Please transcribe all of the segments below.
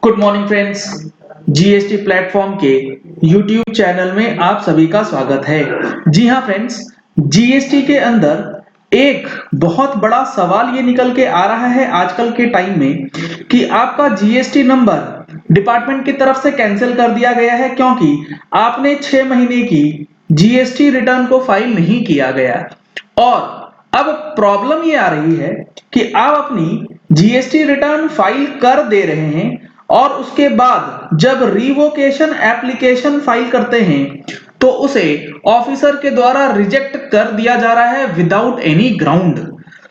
Good morning friends. GST platform के YouTube channel में आप सभी का स्वागत है। जी हाँ फ्रेंड्स, जीएसटी के अंदर एक बहुत बड़ा सवाल ये निकल के आ रहा है आजकल के टाइम में कि आपका जीएसटी नंबर डिपार्टमेंट की तरफ से कैंसिल कर दिया गया है क्योंकि आपने 6 महीने की जीएसटी रिटर्न को फाइल नहीं किया गया। और अब प्रॉब्लम ये आ रही है कि आप अपनी जीएसटी रिटर्न फाइल कर दे रहे हैं और उसके बाद जब रिवोकेशन एप्लीकेशन फाइल करते हैं तो उसे ऑफिसर के द्वारा रिजेक्ट कर दिया जा रहा है विदाउट एनी ग्राउंड।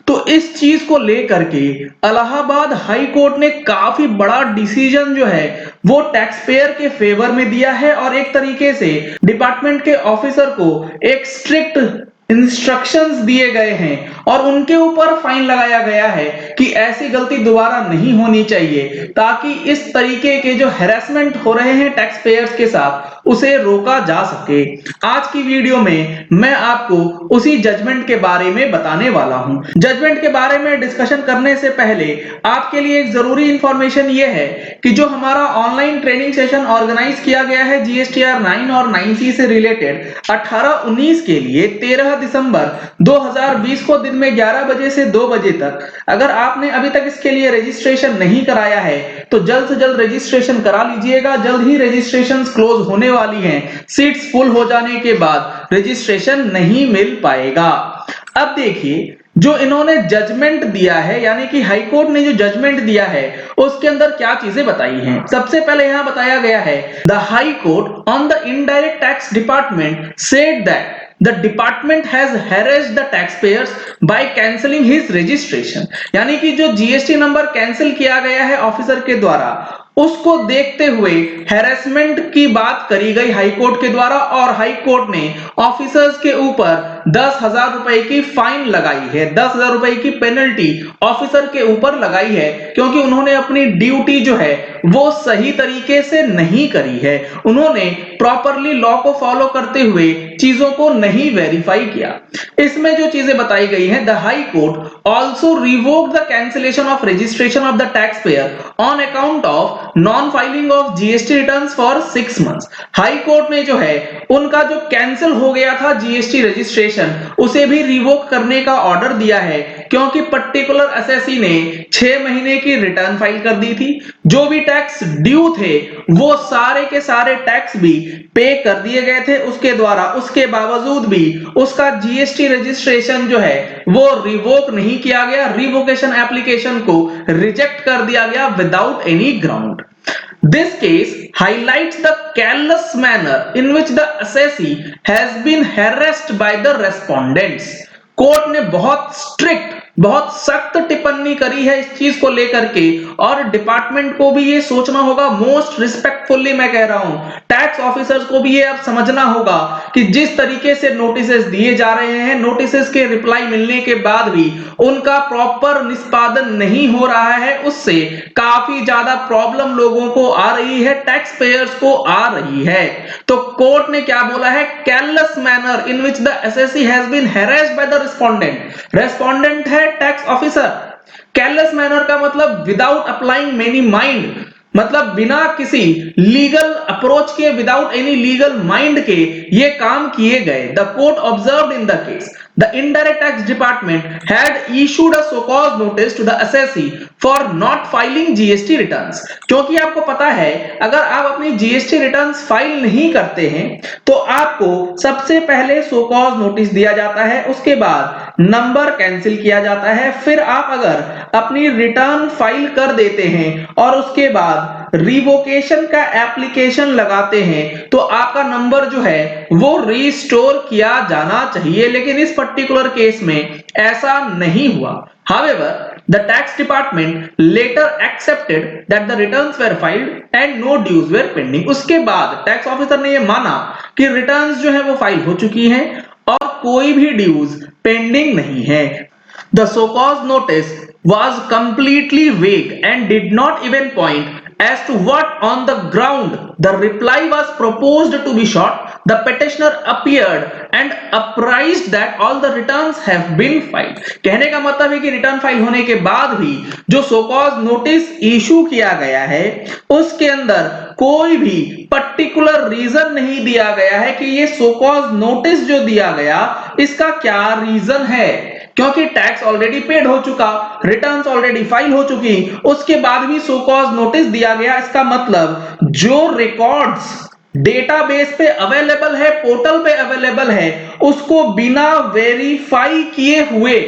तो इस चीज को लेकर के इलाहाबाद हाई कोर्ट ने काफी बड़ा डिसीजन जो है वो टैक्स पेयर के फेवर में दिया है और एक तरीके से डिपार्टमेंट के ऑफिसर को एक स्ट्रिक्ट इंस्ट्रक्शंस दिए गए हैं और उनके ऊपर फाइन लगाया गया है कि ऐसी गलती दोबारा नहीं होनी चाहिए ताकि इस तरीके के जो हैरेसमेंट हो रहे हैं टैक्स पेयर्स के साथ उसे रोका जा सके। आज की वीडियो में मैं आपको उसी जजमेंट के बारे में बताने वाला हूं। जजमेंट के बारे में डिस्कशन करने से पहले आपके लिए एक जरूरी इंफॉर्मेशन ये है कि जो हमारा ऑनलाइन ट्रेनिंग सेशन ऑर्गेनाइज किया गया है जीएसटीआर 9 और 9C से रिलेटेड 18-19 के लिए 13 दिसंबर 2020 को दिन में 11 बजे से 2 बजे तक, अगर आपने अभी तक इसके लिए रजिस्ट्रेशन नहीं कराया है तो जल्द से जल्द रजिस्ट्रेशन करा लीजिएगा। जल्द ही रजिस्ट्रेशन क्लोज होने वाली हैं। सीट्स फुल हो जाने के बाद रजिस्ट्रेशन नहीं मिल पाएगा। अब देखिए, जो इन्होंने जजमेंट दिया है यानी कि हाई कोर्ट ने जो जजमेंट दिया है उसके अंदर क्या चीजें बताई हैं। सबसे पहले यहां बताया गया है the high court on the indirect tax department said that the department has harassed the taxpayers by cancelling his registration। यानी कि जो जीएसटी नंबर कैंसिल किया गया है ऑफिसर के द्वारा उसको देखते हुए हैरेसमेंट की बात करी गई हाई कोर्ट के द्वारा और हाई कोर्ट ने ऑफिसर्स के ऊपर 10,000 रुपए की फाइन लगाई है। 10,000 रुपए की पेनल्टी ऑफिसर के ऊपर लगाई है क्योंकि उन्होंने अपनी ड्यूटी जो है वो सही तरीके से नहीं करी है। उन्होंने प्रॉपरली लॉ को फॉलो करते हुए चीजों को नहीं वेरीफाई किया। इसमें जो चीजें बताई गई हैं, the high court also revoked the cancellation of registration of the tax payer on account of non filing of GST returns for 6 months. High court ने जो है उनका जो कैंसिल हो गया था जीएसटी रजिस्ट्रेशन उसे भी रिवोक करने का ऑर्डर दिया है क्योंकि पर्टिकुलर असेसी ने 6 महीने की रिटर्न फाइल कर दी थी। जो भी टैक्स ड्यू थे वो सारे के सारे टैक्स भी पे कर दिए गए थे उसके द्वारा। उसके बावजूद भी उसका जीएसटी रजिस्ट्रेशन जो है वो रिवोक नहीं किया गया। रिवोकेशन एप्लीकेशन को रिजेक्ट कर दिया गया without any ground. This case highlights the careless manner in which the assessee has been harassed by the respondents। Court ने बहुत स्ट्रिक्ट, बहुत सख्त टिप्पणी करी है इस चीज को लेकर के और डिपार्टमेंट को भी ये सोचना होगा, मोस्ट रिस्पेक्टफुली मैं कह रहा हूं, टैक्स ऑफिसर्स को भी ये अब समझना होगा कि जिस तरीके से नोटिसेस दिए जा रहे हैं, नोटिसेस के रिप्लाई मिलने के बाद भी उनका प्रॉपर निष्पादन नहीं हो रहा है, उससे काफी ज्यादा प्रॉब्लम लोगों को आ रही है, टैक्स पेयर्स को आ रही है। तो कोर्ट ने क्या बोला है, careless manner in which the assessee has been harassed by the respondent। Respondent है टैक्स ऑफिसर। careless manner का मतलब विदाउट अप्लाइंग मेनी माइंड, मतलब बिना किसी लीगल अप्रोच के, विदाउट एनी लीगल माइंड के ये काम किए गए। The court observed in the case the indirect tax department had issued a so cause notice to the assessee for not filing GST returns। क्योंकि आपको पता है अगर आप अपनी GST returns फाइल नहीं करते हैं तो आपको सबसे पहले so cause नोटिस दिया जाता है, उसके बाद नंबर कैंसिल किया जाता है, फिर आप अगर अपनी रिटर्न फाइल कर देते हैं और उसके बाद रिवोकेशन का एप्लीकेशन लगाते हैं तो आपका नंबर जो है वो रिस्टोर किया जाना चाहिए। लेकिन इस पर्टिकुलर केस में ऐसा नहीं हुआ। However, the tax department later accepted that the returns were filed and no dues were pending। उसके बाद टैक्स ऑफिसर ने ये माना कि रिटर्न्स जो है वो फाइल हो चुकी हैं और कोई भी ड्यूज पेंडिंग नहीं है। The so cause notice was completely vague and did not even point as to what on the ground the reply was proposed to be sought। the petitioner appeared and apprised that all the returns have been filed। कहने का मतलब है कि return file होने के बाद भी जो सो कॉज नोटिस इशू किया गया है उसके अंदर कोई भी पर्टिकुलर रीजन नहीं दिया गया है कि ये सो कॉज नोटिस जो दिया गया इसका क्या रीजन है, क्योंकि टैक्स ऑलरेडी पेड हो चुका, रिटर्न्स ऑलरेडी फाइल हो चुकी, उसके बाद भी सो कॉज नोटिस दिया गया। इसका मतलब जो रिकॉर्ड्स डेटाबेस पे अवेलेबल है, पोर्टल पे अवेलेबल है, उसको बिना वेरीफाई किए हुए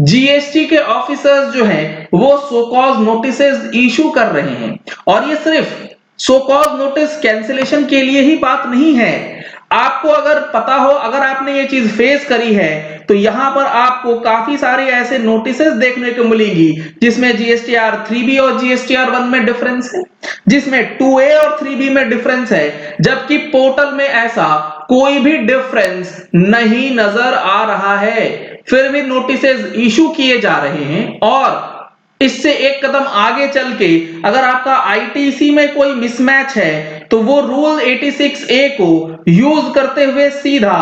जीएसटी के ऑफिसर्स जो हैं वो सो कॉज नोटिसेस इशू कर रहे हैं। और ये सिर्फ सो कॉज नोटिस कैंसिलेशन के लिए ही बात नहीं है। आपको अगर पता हो, अगर आपने ये चीज फेस करी है तो यहां पर आपको काफी सारे ऐसे नोटिसेस देखने को मिलेंगी जिसमें जीएसटीआर 3B और जीएसटीआर 1 में डिफरेंस है, जिसमें 2A और 3B में डिफरेंस है, जबकि पोर्टल में ऐसा कोई भी डिफरेंस नहीं नजर आ रहा है। फिर भी नोटिसेस इशू किए जा रहे हैं। और इससे एक कदम आगे चल के अगर आपका आईटीसी में कोई मिसमैच है तो वो रूल 86A को यूज करते हुए सीधा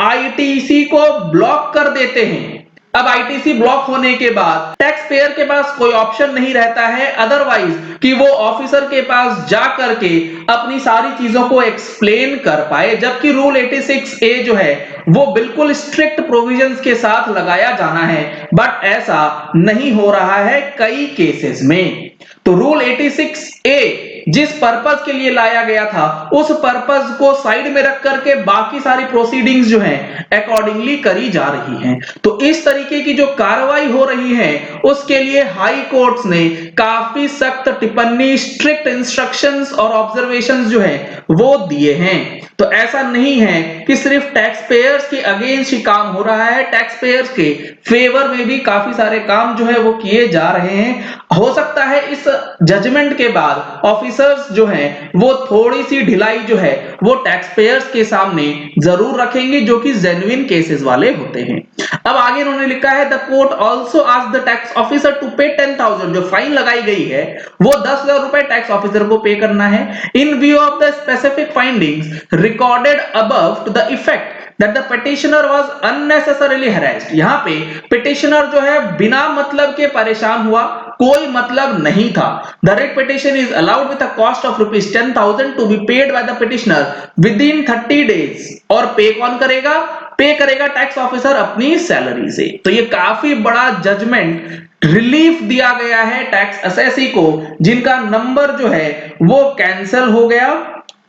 आईटीसी को ब्लॉक कर देते हैं। अब आईटीसी ब्लॉक होने के बाद टैक्स पेयर के पास कोई ऑप्शन नहीं रहता है अदरवाइज कि वो ऑफिसर के पास जा करके अपनी सारी चीजों को एक्सप्लेन कर पाए, जबकि रूल 86A जो है वो बिल्कुल स्ट्रिक्ट प्रोविजंस के साथ लगाया जाना है, बट ऐसा नहीं हो रहा है कई केसेस में। तो रूल 86A जिस पर्पस के लिए लाया गया था उस पर्पस को साइड में रख करके बाकी सारी प्रोसीडिंग्स जो हैं अकॉर्डिंगली करी जा रही हैं। तो इस तरीके की जो कार्रवाई हो रही है उसके लिए हाई कोर्ट्स ने काफी सख्त टिप्पणी, स्ट्रिक्ट इंस्ट्रक्शंस और ऑब्जर्वेशंस जो है वो दिए हैं। तो ऐसा नहीं है कि सिर्फ टैक्स पेयर्स के अगेंस्ट ही काम हो रहा है, टैक्स पेयर्स के फेवर में भी काफी सारे काम जो है वो किए जा रहे हैं। हो सकता है इस जजमेंट के बाद ऑफिसर्स जो हैं वो थोड़ी सी ढिलाई जो है वो टैक्स पेयर्स के सामने जरूर रखेंगे जो कि जेन्युइन केसेस वाले होते हैं। अब आगे उन्होंने लिखा है the court also asked the tax officer to pay 10,000, जो फाइन लगाई गई है वो 10,000 रुपए टैक्स ऑफिसर को पे करना है। In view of the specific findings recorded above to the effect that the petitioner was unnecessarily harassed। यहां पे पिटिशनर जो है बिना मतलब के परेशान हुआ, कोई मतलब नहीं था। The writ petition is allowed with a cost of ₹10,000 to be paid by the petitioner within 30 days। और पे कौन करेगा? पे करेगा टैक्स ऑफिसर अपनी सैलरी से। तो ये काफी बड़ा जजमेंट रिलीफ दिया गया है टैक्स असेसी को, जिनका नंबर जो है वो कैंसिल हो गया।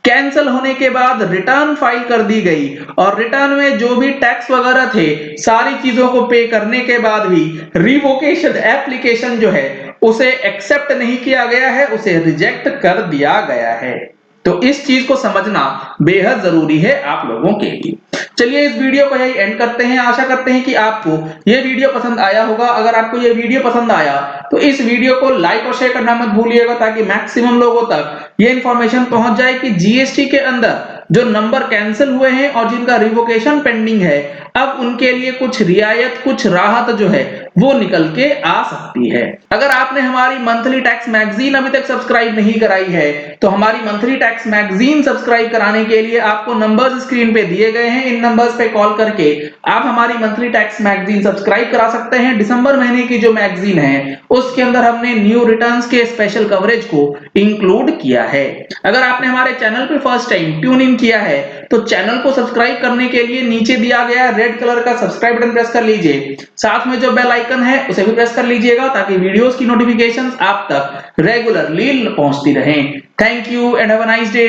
कैंसिल होने के बाद रिटर्न फाइल कर दी गई और रिटर्न में जो भी टैक्स वगैरह थे सारी चीजों को पे करने के बाद भी रिवोकेशन एप्लीकेशन जो है उसे एक्सेप्ट नहीं किया गया है, उसे रिजेक्ट कर दिया गया है। तो इस चीज को समझना बेहद जरूरी है आप लोगों के लिए। चलिए इस वीडियो को यही एंड करते हैं। आशा करते हैं कि आपको ये वीडियो पसंद आया होगा। अगर आपको ये वीडियो पसंद आया तो इस वीडियो को लाइक और शेयर करना मत भूलिएगा ताकि मैक्सिमम लोगों तक ये इंफॉर्मेशन पहुंच जाए कि जीएसटी के अंदर जो नंबर कैंसिल हुए हैं और जिनका रिवोकेशन पेंडिंग है अब उनके लिए कुछ रियायत, कुछ राहत जो है वो निकल के आ सकती है। अगर आपने हमारी मंथली टैक्स मैगजीन अभी तक सब्सक्राइब नहीं कराई है तो हमारी मंथली टैक्स मैगजीन सब्सक्राइब कराने के लिए आपको नंबर्स स्क्रीन पे दिए गए हैं, इन नंबर्स पे कॉल करके आप हमारी मंथली टैक्स मैगजीन सब्सक्राइब करा सकते हैं। दिसंबर महीने की जो मैगजीन है उसके अंदर हमने न्यू रिटर्न्स के स्पेशल कवरेज को इंक्लूड किया है। अगर आपने हमारे चैनल पे फर्स्ट टाइम ट्यून इन किया है तो चैनल को सब्सक्राइब करने के लिए नीचे दिया गया रेड कलर का सब्सक्राइब बटन प्रेस कर लीजिए, साथ में जो बेल आइकन है उसे भी प्रेस कर लीजिएगा ताकि वीडियोस की नोटिफिकेशंस आप तक रेगुलरली पहुंचती रहें। Thank you and have a nice day.